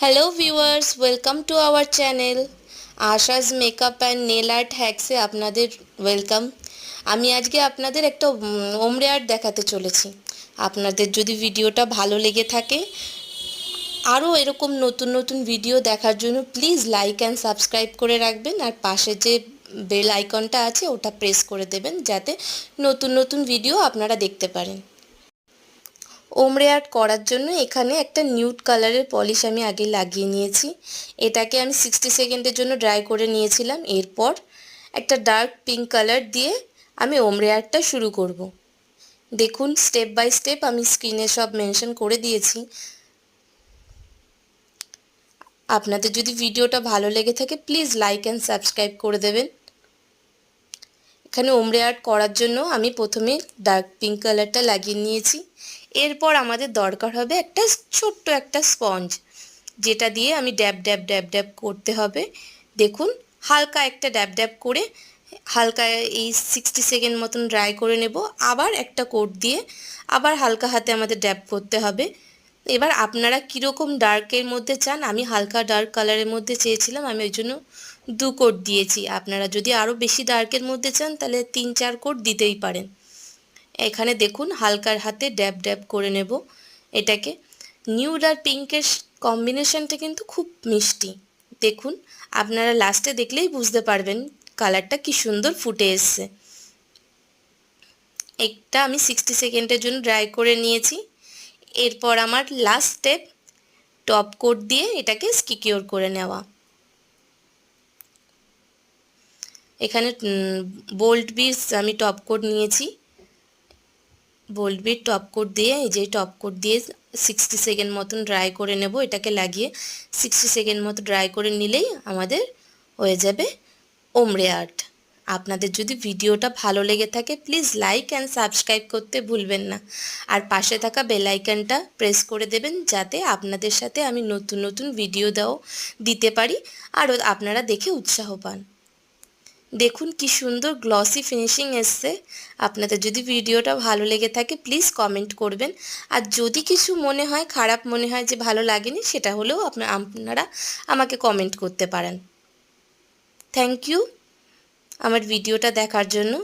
Hello viewers, welcome to our channel Asha's makeup and nail art হ্যাক্সে আপনাদের welcome. আমি আজকে আপনাদের একটা ওমরে আর্ট দেখাতে চলেছি। আপনাদের যদি ভিডিওটা ভালো লেগে থাকে, আরও এরকম নতুন নতুন ভিডিও দেখার জন্য প্লিজ লাইক অ্যান্ড সাবস্ক্রাইব করে রাখবেন, আর পাশে যে বেল আইকনটা আছে ওটা প্রেস করে দেবেন যাতে নতুন নতুন ভিডিও আপনারা দেখতে পারেন। ওমরে আর্ট করার জন্য এখানে একটা নিউড কালারের পলিশ আমি আগে লাগিয়ে নিয়েছি। এটাকে আমি 60 সেকেন্ডের জন্য ড্রাই করে নিয়েছিলাম। এরপর একটা ডার্ক পিঙ্ক কালার দিয়ে আমি ওমরে আর্টটা শুরু করব। দেখুন স্টেপ বাই স্টেপ আমি স্ক্রিনে সব মেনশন করে দিয়েছি। আপনাদের যদি ভিডিওটা ভালো লেগে থাকে প্লিজ লাইক অ্যান্ড সাবস্ক্রাইব করে দেবেন। এখানে ওমরে আর্ট করার জন্য আমি প্রথমে ডার্ক পিঙ্ক কালারটা লাগিয়ে নিয়েছি। এরপর আমাদের দরকার হবে একটা ছোট্ট একটা স্পঞ্জ, যেটা দিয়ে আমি ড্যাব ড্যাব ড্যাব ড্যাব করতে হবে। দেখুন হালকা একটা ড্যাব ড্যাব করে হালকা এই 60 সেকেন্ড মতন ড্রাই করে নেব। আবার একটা কোট দিয়ে আবার হালকা হাতে আমাদের ড্যাব করতে হবে। এবার আপনারা কীরকম ডার্কের মধ্যে চান, আমি হালকা ডার্ক কালারের মধ্যে চেয়েছিলাম, আমি ওই জন্য 2 কোট দিয়েছি। আপনারা যদি আরও বেশি ডার্কের মধ্যে চান তাহলে 3-4 কোট দিতেই পারেন। এখানে দেখুন হালকার হাতে ড্যাব ড্যাব করে নেব এটাকে। নিউড আর পিঙ্কের কম্বিনেশনটা কিন্তু খুব মিষ্টি। দেখুন আপনারা লাস্টে দেখলেই বুঝতে পারবেন কালারটা কি সুন্দর ফুটে এসছে। একটা আমি 60 সেকেন্ডের জন্য ড্রাই করে নিয়েছি। এরপর আমার লাস্ট স্টেপ টপ কোট দিয়ে এটাকে সিকিউর করে নেওয়া। এখানে বোল্ড বিটস আমি টপ কোট নিয়েছি। বোল্ড বিট টপ কোট দিয়ে এই যে টপ কোট দিয়ে 60 সেকেন্ড মতন ড্রাই করে নেব। এটাকে লাগিয়ে 60 সেকেন্ড মতো ড্রাই করে নিলেই আমাদের হয়ে যাবে ওমরে আর্ট। আপনাদের যদি ভিডিওটা ভালো লেগে থাকে প্লিজ লাইক অ্যান্ড সাবস্ক্রাইব করতে ভুলবেন না, আর পাশে থাকা বেল আইকনটা প্রেস করে দেবেন যাতে আপনাদের সাথে আমি নতুন নতুন ভিডিও দিতে পারি আর আপনারা দেখে উৎসাহ পান। দেখুন কি সুন্দর গ্লসি ফিনিশিং এসছে। আপনাদের যদি ভিডিওটা ভালো লেগে থাকে প্লিজ কমেন্ট করবেন, আর যদি কিছু মনে হয় খারাপ মনে হয় যে ভালো লাগেনি সেটা হলেও আপনারা আমাকে কমেন্ট করতে পারেন। থ্যাংক ইউ আমার ভিডিওটা দেখার জন্য।